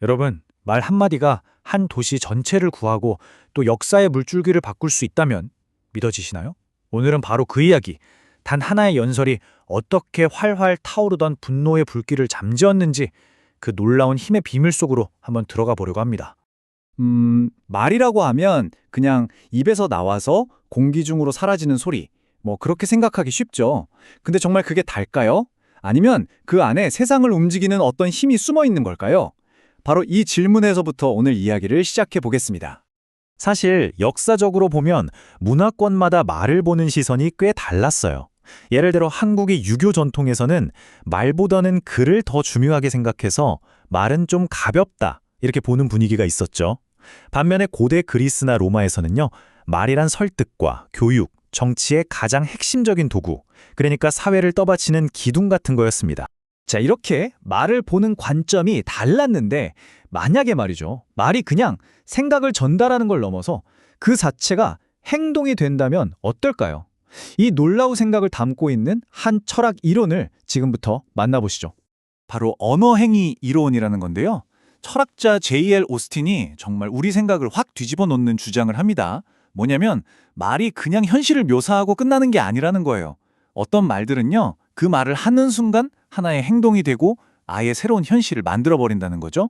여러분, 말 한마디가 한 도시 전체를 구하고 또 역사의 물줄기를 바꿀 수 있다면 믿어지시나요? 오늘은 바로 그 이야기, 단 하나의 연설이 어떻게 활활 타오르던 분노의 불길을 잠재웠는지 그 놀라운 힘의 비밀 속으로 한번 들어가 보려고 합니다. 말이라고 하면 그냥 입에서 나와서 공기 중으로 사라지는 소리, 그렇게 생각하기 쉽죠. 근데 정말 그게 달까요? 아니면 그 안에 세상을 움직이는 어떤 힘이 숨어 있는 걸까요? 바로 이 질문에서부터 오늘 이야기를 시작해 보겠습니다. 사실 역사적으로 보면 문화권마다 말을 보는 시선이 꽤 달랐어요. 예를 들어 한국의 유교 전통에서는 말보다는 글을 더 중요하게 생각해서 말은 좀 가볍다 이렇게 보는 분위기가 있었죠. 반면에 고대 그리스나 로마에서는요, 말이란 설득과 교육, 정치의 가장 핵심적인 도구, 그러니까 사회를 떠받치는 기둥 같은 거였습니다. 자, 이렇게 말을 보는 관점이 달랐는데 만약에 말이죠. 말이 그냥 생각을 전달하는 걸 넘어서 그 자체가 행동이 된다면 어떨까요? 이 놀라운 생각을 담고 있는 한 철학 이론을 지금부터 만나보시죠. 바로 언어행위 이론이라는 건데요. 철학자 J.L. 오스틴이 정말 우리 생각을 확 뒤집어 놓는 주장을 합니다. 뭐냐면 말이 그냥 현실을 묘사하고 끝나는 게 아니라는 거예요. 어떤 말들은요, 그 말을 하는 순간 하나의 행동이 되고 아예 새로운 현실을 만들어버린다는 거죠.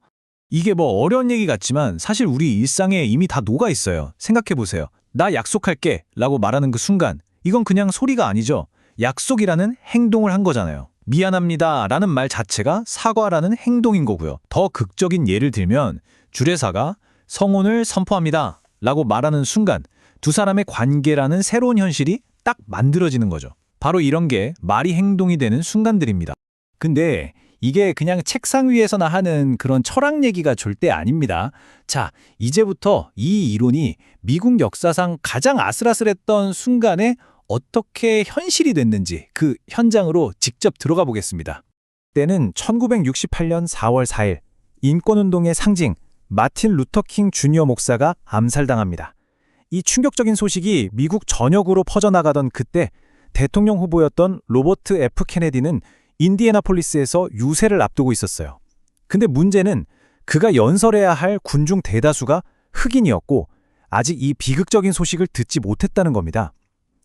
이게 어려운 얘기 같지만 사실 우리 일상에 이미 다 녹아 있어요. 생각해보세요. 나 약속할게 라고 말하는 그 순간, 이건 그냥 소리가 아니죠. 약속이라는 행동을 한 거잖아요. 미안합니다 라는 말 자체가 사과라는 행동인 거고요. 더 극적인 예를 들면 주례사가 성혼을 선포합니다 라고 말하는 순간 두 사람의 관계라는 새로운 현실이 딱 만들어지는 거죠. 바로 이런 게 말이 행동이 되는 순간들입니다. 근데 이게 그냥 책상 위에서나 하는 그런 철학 얘기가 절대 아닙니다. 자, 이제부터 이 이론이 미국 역사상 가장 아슬아슬했던 순간에 어떻게 현실이 됐는지 그 현장으로 직접 들어가 보겠습니다. 때는 1968년 4월 4일, 인권운동의 상징 마틴 루터킹 주니어 목사가 암살당합니다. 이 충격적인 소식이 미국 전역으로 퍼져나가던 그때 대통령 후보였던 로버트 F. 케네디는 인디애나폴리스에서 유세를 앞두고 있었어요. 근데 문제는 그가 연설해야 할 군중 대다수가 흑인이었고 아직 이 비극적인 소식을 듣지 못했다는 겁니다.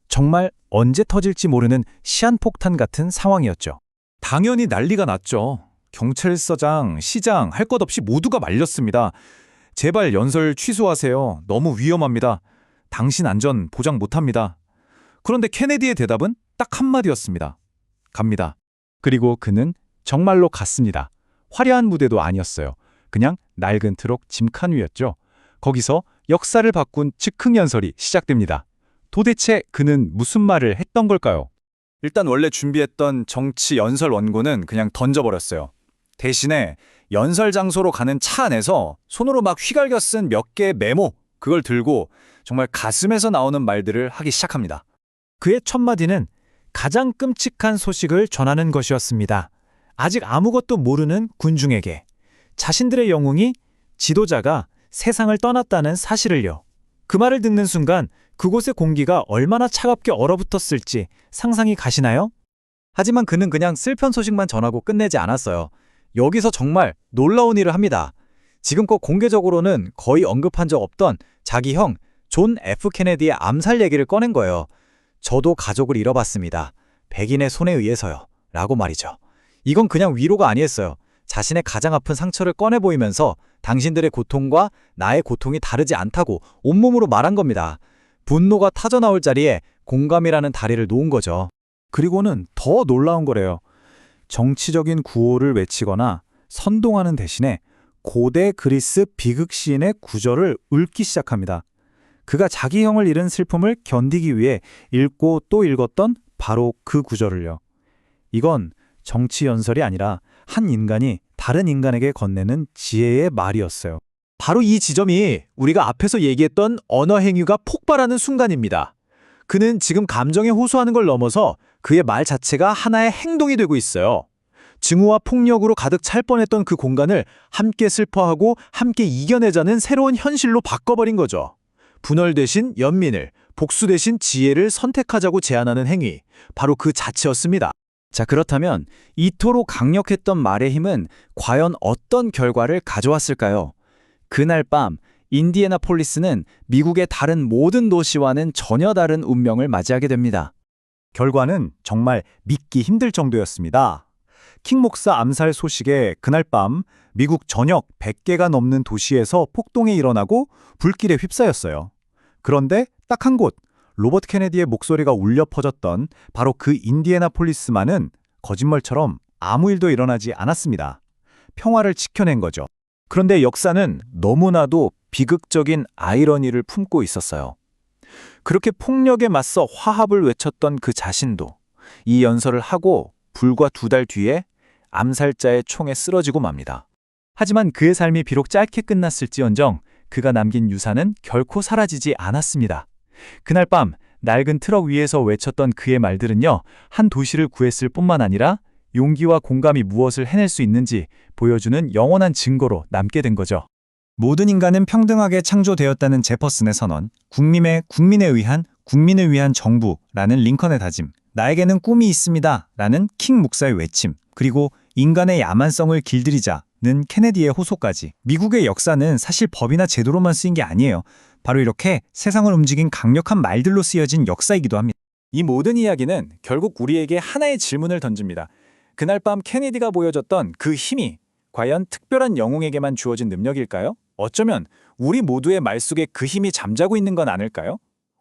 정말 언제 터질지 모르는 시한폭탄 같은 상황이었죠. 당연히 난리가 났죠. 경찰서장, 시장 할 것 없이 모두가 말렸습니다. 제발 연설 취소하세요. 너무 위험합니다. 당신 안전 보장 못합니다. 그런데 케네디의 대답은 딱 한마디였습니다. 갑니다. 그리고 그는 정말로 갔습니다. 화려한 무대도 아니었어요. 그냥 낡은 트럭 짐칸 위였죠. 거기서 역사를 바꾼 즉흥 연설이 시작됩니다. 도대체 그는 무슨 말을 했던 걸까요? 일단 원래 준비했던 정치 연설 원고는 그냥 던져버렸어요. 대신에 연설 장소로 가는 차 안에서 손으로 막 휘갈겨 쓴 몇 개의 메모, 그걸 들고 정말 가슴에서 나오는 말들을 하기 시작합니다. 그의 첫 마디는 가장 끔찍한 소식을 전하는 것이었습니다. 아직 아무것도 모르는 군중에게 자신들의 영웅이 지도자가 세상을 떠났다는 사실을요. 그 말을 듣는 순간 그곳의 공기가 얼마나 차갑게 얼어붙었을지 상상이 가시나요? 하지만 그는 그냥 슬픈 소식만 전하고 끝내지 않았어요. 여기서 정말 놀라운 일을 합니다. 지금껏 공개적으로는 거의 언급한 적 없던 자기 형 존 F. 케네디의 암살 얘기를 꺼낸 거예요. 저도 가족을 잃어봤습니다. 백인의 손에 의해서요. 라고 말이죠. 이건 그냥 위로가 아니었어요. 자신의 가장 아픈 상처를 꺼내 보이면서 당신들의 고통과 나의 고통이 다르지 않다고 온몸으로 말한 겁니다. 분노가 터져나올 자리에 공감이라는 다리를 놓은 거죠. 그리고는 더 놀라운 거래요. 정치적인 구호를 외치거나 선동하는 대신에 고대 그리스 비극 시인의 구절을 읊기 시작합니다. 그가 자기 형을 잃은 슬픔을 견디기 위해 읽고 또 읽었던 바로 그 구절을요. 이건 정치 연설이 아니라 한 인간이 다른 인간에게 건네는 지혜의 말이었어요. 바로 이 지점이 우리가 앞에서 얘기했던 언어 행위가 폭발하는 순간입니다. 그는 지금 감정에 호소하는 걸 넘어서 그의 말 자체가 하나의 행동이 되고 있어요. 증오와 폭력으로 가득 찰 뻔했던 그 공간을 함께 슬퍼하고 함께 이겨내자는 새로운 현실로 바꿔버린 거죠. 분열 대신 연민을, 복수 대신 지혜를 선택하자고 제안하는 행위, 바로 그 자체였습니다. 자, 그렇다면 이토록 강력했던 말의 힘은 과연 어떤 결과를 가져왔을까요? 그날 밤 인디애나폴리스는 미국의 다른 모든 도시와는 전혀 다른 운명을 맞이하게 됩니다. 결과는 정말 믿기 힘들 정도였습니다. 킹 목사 암살 소식에 그날 밤 미국 전역 100개가 넘는 도시에서 폭동이 일어나고 불길에 휩싸였어요. 그런데 딱 한 곳, 로버트 케네디의 목소리가 울려 퍼졌던 바로 그 인디애나폴리스만은 거짓말처럼 아무 일도 일어나지 않았습니다. 평화를 지켜낸 거죠. 그런데 역사는 너무나도 비극적인 아이러니를 품고 있었어요. 그렇게 폭력에 맞서 화합을 외쳤던 그 자신도 이 연설을 하고 불과 2달 뒤에 암살자의 총에 쓰러지고 맙니다. 하지만 그의 삶이 비록 짧게 끝났을지언정 그가 남긴 유산은 결코 사라지지 않았습니다. 그날 밤 낡은 트럭 위에서 외쳤던 그의 말들은요, 한 도시를 구했을 뿐만 아니라 용기와 공감이 무엇을 해낼 수 있는지 보여주는 영원한 증거로 남게 된 거죠. 모든 인간은 평등하게 창조되었다는 제퍼슨의 선언, 국민을 위한 정부라는 링컨의 다짐, 나에게는 꿈이 있습니다 라는 킹 목사의 외침, 그리고 인간의 야만성을 길들이자는 케네디의 호소까지. 미국의 역사는 사실 법이나 제도로만 쓰인 게 아니에요. 바로 이렇게 세상을 움직인 강력한 말들로 쓰여진 역사이기도 합니다. 이 모든 이야기는 결국 우리에게 하나의 질문을 던집니다. 그날 밤 케네디가 보여줬던 그 힘이 과연 특별한 영웅에게만 주어진 능력일까요? 어쩌면 우리 모두의 말 속에 그 힘이 잠자고 있는 건 아닐까요?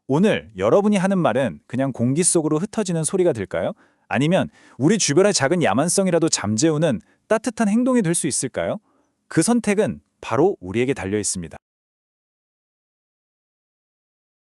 오늘 여러분이 하는 말은 그냥 공기 속으로 흩어지는 소리가 될까요? 아니면 우리 주변의 작은 야만성이라도 잠재우는 따뜻한 행동이 될 수 있을까요? 그 선택은 바로 우리에게 달려 있습니다.